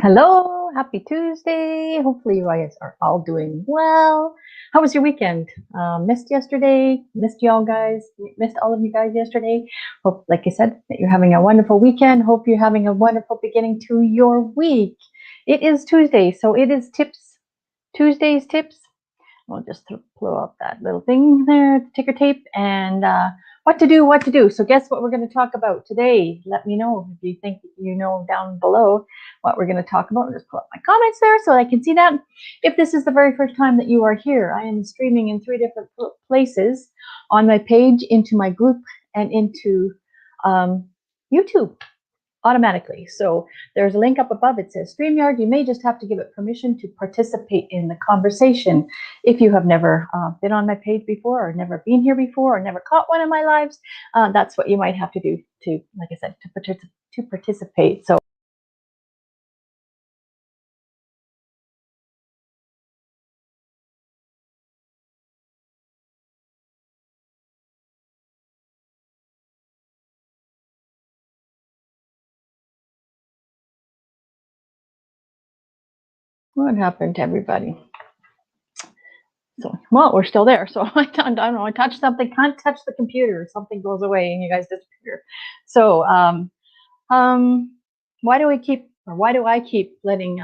Hello, happy Tuesday. Hopefully you guys are all doing well. How was your weekend? Missed yesterday, missed y'all guys, missed all of you guys yesterday. Hope, like I said, that you're having a wonderful weekend. Hope you're having a wonderful beginning to your week. It is Tuesday, so it is tips, Tuesday's tips. We'll just blow up that little thing there, ticker tape, and what to do. So guess what we're going to talk about today? Let me know if you think you know down below what we're going to talk about. I'll just pull up my comments there so I can see that. If this is the very first time that you are here, I am streaming in 3 different places: on my page, into my group, and into YouTube automatically. So there's a link up above. It says StreamYard. You may just have to give it permission to participate in the conversation. If you have never been on my page before, or never been here before, or never caught one of my lives, that's what you might have to do to, like I said, to participate. So what happened to everybody? So, well, we're still there. So I don't know. I touched something, can't touch the computer. Something goes away and you guys disappear. So, why do I keep letting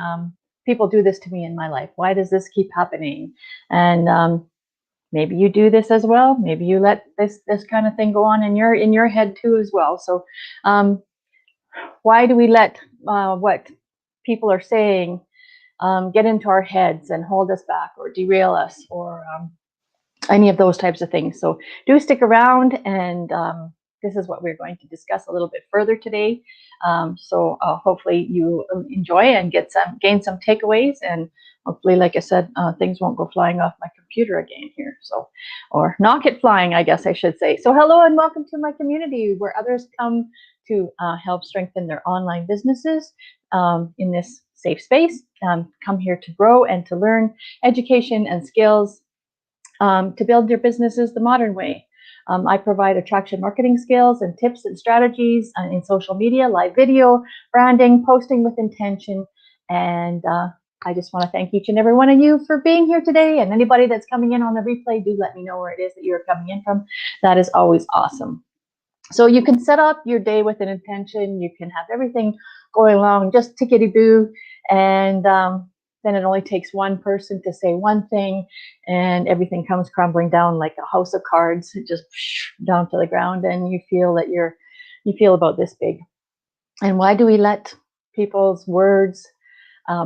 people do this to me in my life? Why does this keep happening? And maybe you do this as well. Maybe you let this kind of thing go on in your head too as well. So, why do we let what people are saying get into our heads and hold us back or derail us or any of those types of things? So do stick around, and this is what we're going to discuss a little bit further today. So hopefully you enjoy and gain some takeaways, and hopefully, like I said, things won't go flying off my computer again here. So, or knock it flying, I guess I should say. So hello and welcome to my community where others come to help strengthen their online businesses in this safe space. Come here to grow and to learn education and skills to build your businesses the modern way. I provide attraction marketing skills and tips and strategies in social media, live video, branding, posting with intention. And I just want to thank each and every one of you for being here today. And anybody that's coming in on the replay, do let me know where it is that you're coming in from. That is always awesome. So you can set up your day with an intention. You can have everything going along just tickety-boo, and then it only takes one person to say one thing, and everything comes crumbling down like a house of cards, just down to the ground, and you feel that you feel about this big. And why do we let people's words,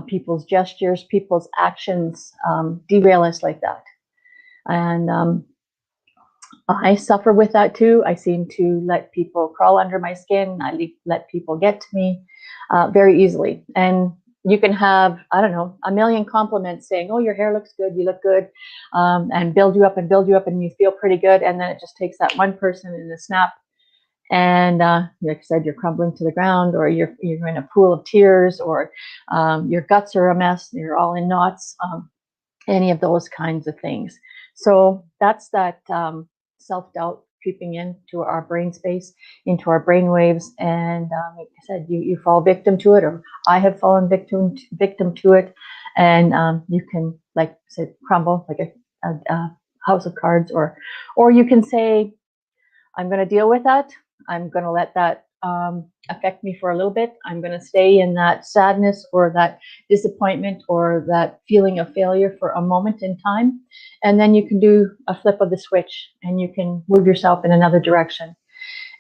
people's gestures, people's actions derail us like that? And I suffer with that too. I seem to let people crawl under my skin. I let people get to me very easily. And you can have, I don't know, a million compliments saying, oh, your hair looks good, you look good, and build you up, and you feel pretty good. And then it just takes that one person in a snap. And like I said, you're crumbling to the ground, or you're in a pool of tears, or your guts are a mess, you're all in knots, any of those kinds of things. So that's that self-doubt creeping into our brain space, into our brain waves, and like I said, you fall victim to it, or I have fallen victim to it, and you can, like I said, crumble like a house of cards, or you can say, I'm going to deal with that. I'm going to let that affect me for a little bit. I'm going to stay in that sadness or that disappointment or that feeling of failure for a moment in time. And then you can do a flip of the switch and you can move yourself in another direction.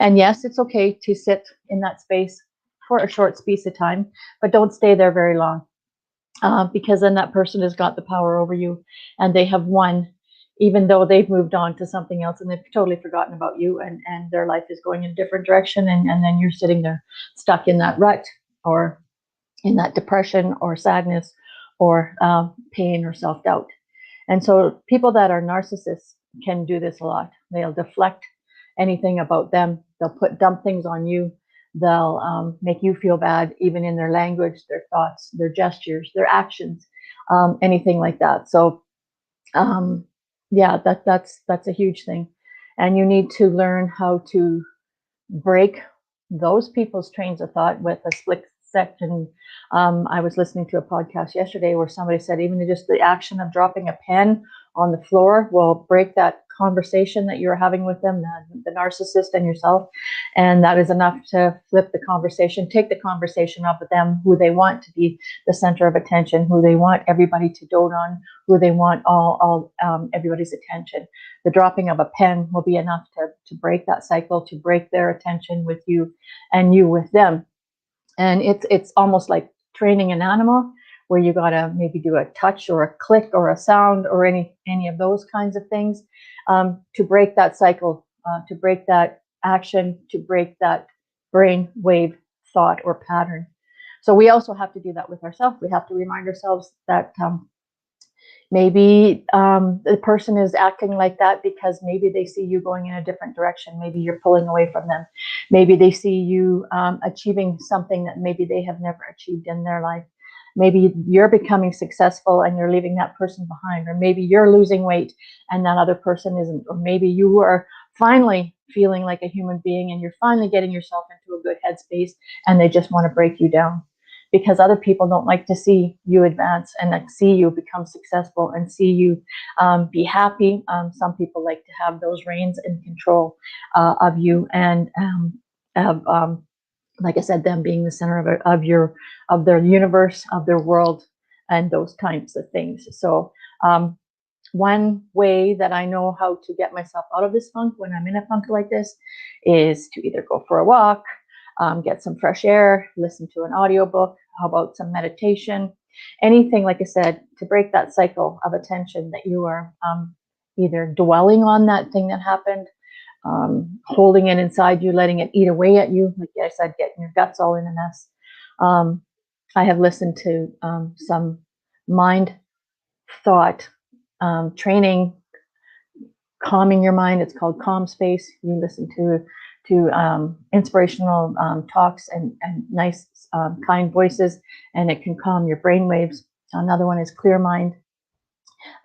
And yes, it's okay to sit in that space for a short space of time, but don't stay there very long, because then that person has got the power over you and they have won, even though they've moved on to something else and they've totally forgotten about you, and their life is going in a different direction, and then you're sitting there stuck in that rut, or in that depression or sadness or pain or self-doubt. And so people that are narcissists can do this a lot. They'll deflect anything about them. They'll dump things on you. They'll make you feel bad, even in their language, their thoughts, their gestures, their actions, anything like that. So yeah, that's a huge thing. And you need to learn how to break those people's trains of thought with a section. I was listening to a podcast yesterday where somebody said even just the action of dropping a pen on the floor will break that conversation that you're having with them, the narcissist and yourself. And that is enough to flip the conversation, take the conversation up with them, who they want to be the center of attention, who they want everybody to dote on, who they want everybody's attention. The dropping of a pen will be enough to break that cycle, to break their attention with you and you with them. And it's almost like training an animal, where you gotta maybe do a touch or a click or a sound or any of those kinds of things, to break that cycle, to break that action, to break that brain wave thought or pattern. So we also have to do that with ourselves. We have to remind ourselves that maybe the person is acting like that because maybe they see you going in a different direction. Maybe you're pulling away from them. Maybe they see you achieving something that maybe they have never achieved in their life. Maybe you're becoming successful and you're leaving that person behind, or maybe you're losing weight and that other person isn't, or maybe you are finally feeling like a human being and you're finally getting yourself into a good headspace and they just want to break you down, because other people don't like to see you advance and like see you become successful and see you be happy. Some people like to have those reins in control of you and like I said, them being the center of their universe, of their world, and those types of things. So one way that I know how to get myself out of this funk when I'm in a funk like this is to either go for a walk, get some fresh air, listen to an audiobook, how about some meditation, anything, like I said, to break that cycle of attention that you are either dwelling on that thing that happened, holding it inside you, letting it eat away at you, like I said, getting your guts all in a mess. I have listened to some mind thought training, calming your mind. It's called Calm Space. You listen to inspirational talks and nice kind voices, and it can calm your brain waves. Another one is Clear Mind.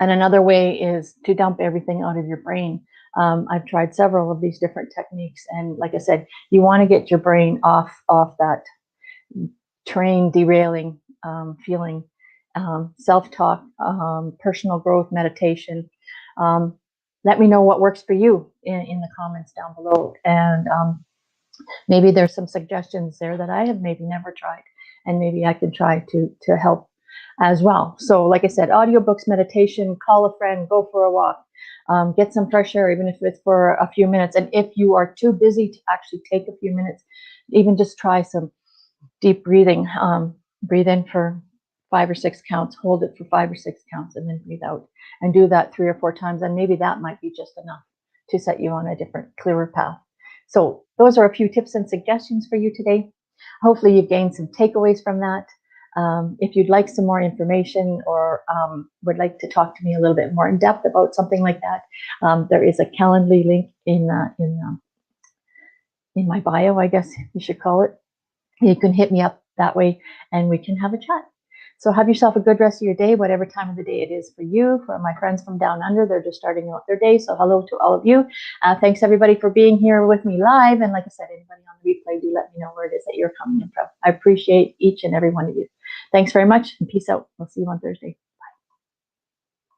And another way is to dump everything out of your brain. I've tried several of these different techniques. And like I said, you want to get your brain off that train derailing feeling, self-talk, personal growth, meditation. Let me know what works for you in the comments down below. And maybe there's some suggestions there that I have maybe never tried, and maybe I can try to help as well. So like I said, audiobooks, meditation, call a friend, go for a walk, get some fresh air, even if it's for a few minutes. And if you are too busy to actually take a few minutes, even just try some deep breathing. Breathe in for 5 or 6 counts, hold it for 5 or 6 counts, and then breathe out. And do that 3 or 4 times. And maybe that might be just enough to set you on a different, clearer path. So those are a few tips and suggestions for you today. Hopefully you've gained some takeaways from that. If you'd like some more information or would like to talk to me a little bit more in depth about something like that, there is a Calendly link in my bio, I guess you should call it. You can hit me up that way and we can have a chat. So have yourself a good rest of your day, whatever time of the day it is for you. For my friends from down under, they're just starting out their day. So hello to all of you. Thanks everybody for being here with me live. And like I said, anybody on the replay, do let me know where it is that you're coming in from. I appreciate each and every one of you. Thanks very much and peace out. We'll see you on Thursday.